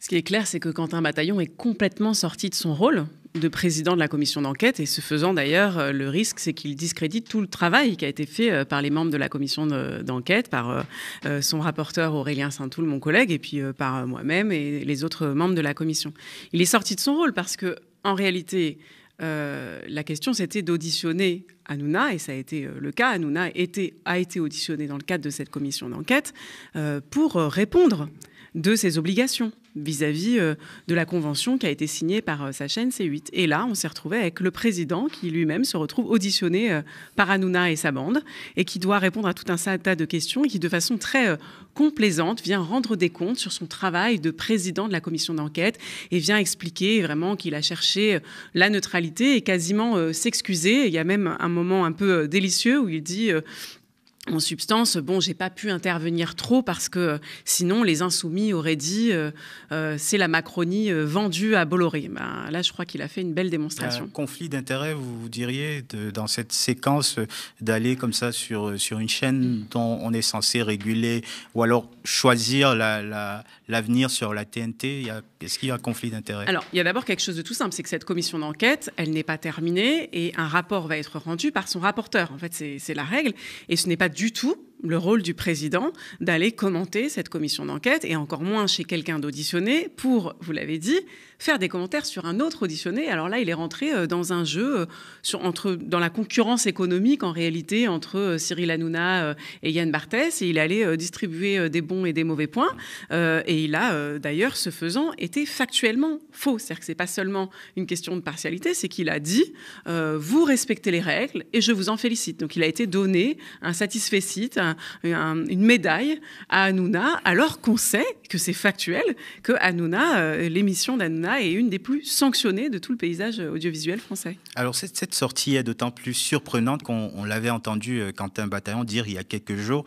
Ce qui est clair, c'est que Quentin Bataillon est complètement sorti de son rôle de président de la commission d'enquête. Et ce faisant, d'ailleurs, le risque, c'est qu'il discrédite tout le travail qui a été fait par les membres de la commission d'enquête, par son rapporteur Aurélien Saint-Toul, mon collègue, et puis par moi-même et les autres membres de la commission. Il est sorti de son rôle parce que, en réalité, la question, c'était d'auditionner Hanouna, et ça a été le cas. Hanouna a été auditionné dans le cadre de cette commission d'enquête pour répondre de ses obligations vis-à-vis de la convention qui a été signée par sa chaîne C8. Et là, on s'est retrouvé avec le président qui lui-même se retrouve auditionné par Hanouna et sa bande et qui doit répondre à tout un tas de questions et qui, de façon très complaisante, vient rendre des comptes sur son travail de président de la commission d'enquête et vient expliquer vraiment qu'il a cherché la neutralité et quasiment s'excuser. Il y a même un moment un peu délicieux où il dit... En substance, bon, j'ai pas pu intervenir trop parce que sinon les Insoumis auraient dit c'est la Macronie vendue à Bolloré. Ben, là, je crois qu'il a fait une belle démonstration. Un conflit d'intérêt, vous diriez, dans cette séquence d'aller comme ça sur une chaîne dont on est censé réguler ou alors choisir l'avenir sur la TNT. Est-ce qu'il y a un conflit d'intérêt? Alors, il y a d'abord quelque chose de tout simple, c'est que cette commission d'enquête, elle n'est pas terminée et un rapport va être rendu par son rapporteur. En fait, c'est la règle et ce n'est pas du tout le rôle du président d'aller commenter cette commission d'enquête et encore moins chez quelqu'un d'auditionné pour, vous l'avez dit, faire des commentaires sur un autre auditionné. Alors là, il est rentré dans un jeu dans la concurrence économique en réalité entre Cyril Hanouna et Yann Barthès et il allait distribuer des bons et des mauvais points et il a d'ailleurs, ce faisant, été factuellement faux. C'est-à-dire que c'est pas seulement une question de partialité, c'est qu'il a dit vous respectez les règles et je vous en félicite. Donc il a été donné un satisfecit, une médaille à Hanouna, alors qu'on sait que c'est factuel, que Hanouna, l'émission d'Hanouna est une des plus sanctionnées de tout le paysage audiovisuel français. Alors cette sortie est d'autant plus surprenante qu'on l'avait entendu Quentin Bataillon dire il y a quelques jours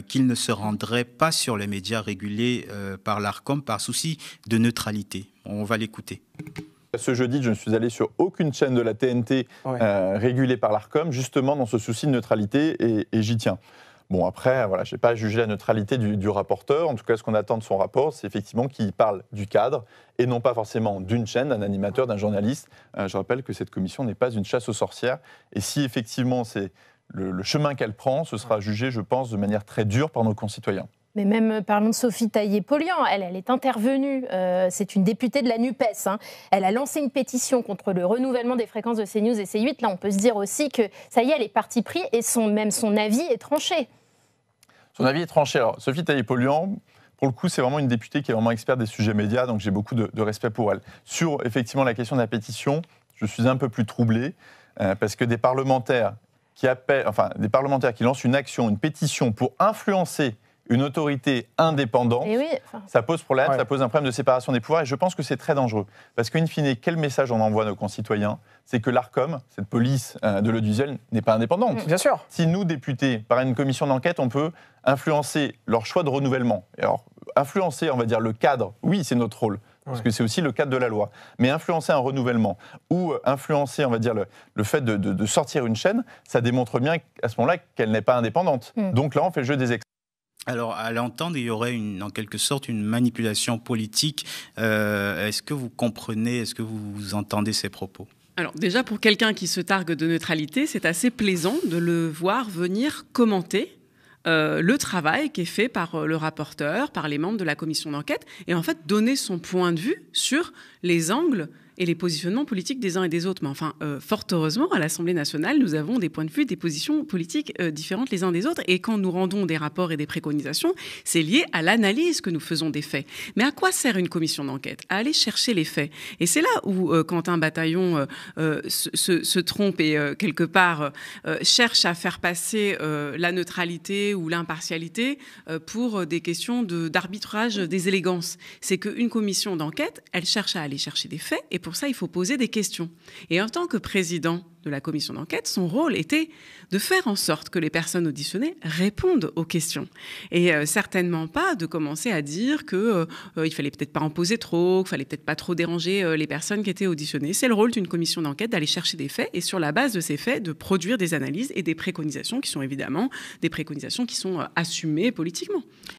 qu'il ne se rendrait pas sur les médias régulés par l'Arcom par souci de neutralité. On va l'écouter. Ce jeudi, je ne suis allé sur aucune chaîne de la TNT régulée par l'Arcom, justement dans ce souci de neutralité, et j'y tiens. Bon, après, voilà, je n'ai pas jugé la neutralité du rapporteur. En tout cas, ce qu'on attend de son rapport, c'est effectivement qu'il parle du cadre et non pas forcément d'une chaîne, d'un animateur, d'un journaliste. Je rappelle que cette commission n'est pas une chasse aux sorcières. Et si effectivement c'est le chemin qu'elle prend, ce sera jugé, je pense, de manière très dure par nos concitoyens. Mais même, parlons de Sophie Taillé-Polian, elle est intervenue, c'est une députée de la NUPES, hein. Elle a lancé une pétition contre le renouvellement des fréquences de CNews et C8. Là, on peut se dire aussi que ça y est, elle est parti pris et même son avis est tranché. Son avis est tranché. Alors, Sophie Taillé-Polian, pour le coup, c'est vraiment une députée qui est vraiment experte des sujets médias, donc j'ai beaucoup de respect pour elle. Sur, effectivement, la question de la pétition, je suis un peu plus troublé, parce que des parlementaires qui lancent une action, une pétition pour influencer une autorité indépendante, ça pose problème, ça pose un problème de séparation des pouvoirs, et je pense que c'est très dangereux. Parce qu'in fine, quel message on envoie à nos concitoyens? C'est que l'Arcom, cette police de l'audiovisuel, n'est pas indépendante. Bien sûr. Si nous, députés, par une commission d'enquête, on peut influencer leur choix de renouvellement, alors influencer, on va dire, le cadre, oui, c'est notre rôle, parce que c'est aussi le cadre de la loi, mais influencer un renouvellement, ou influencer, on va dire, le fait de sortir une chaîne, ça démontre bien à ce moment-là qu'elle n'est pas indépendante. Donc là, on fait le jeu des experts. Alors, à l'entendre, il y aurait en quelque sorte une manipulation politique. Est-ce que vous comprenez, est-ce que vous entendez ces propos? Alors déjà, pour quelqu'un qui se targue de neutralité, c'est assez plaisant de le voir venir commenter le travail qui est fait par le rapporteur, par les membres de la commission d'enquête, et en fait donner son point de vue sur les angles et les positionnements politiques des uns et des autres. Mais enfin, fort heureusement, à l'Assemblée nationale, nous avons des points de vue, des positions politiques différentes les uns des autres. Et quand nous rendons des rapports et des préconisations, c'est lié à l'analyse que nous faisons des faits. Mais à quoi sert une commission d'enquête? À aller chercher les faits. Et c'est là où Quentin Bataillon se trompe et quelque part cherche à faire passer la neutralité ou l'impartialité pour des questions d'arbitrage des élégances. C'est qu'une commission d'enquête, elle cherche à aller chercher des faits et pour ça, il faut poser des questions. Et en tant que président de la commission d'enquête, son rôle était de faire en sorte que les personnes auditionnées répondent aux questions. Et certainement pas de commencer à dire qu'il fallait peut-être pas en poser trop, qu'il fallait peut-être pas trop déranger les personnes qui étaient auditionnées. C'est le rôle d'une commission d'enquête d'aller chercher des faits et sur la base de ces faits, de produire des analyses et des préconisations qui sont évidemment des préconisations qui sont assumées politiquement.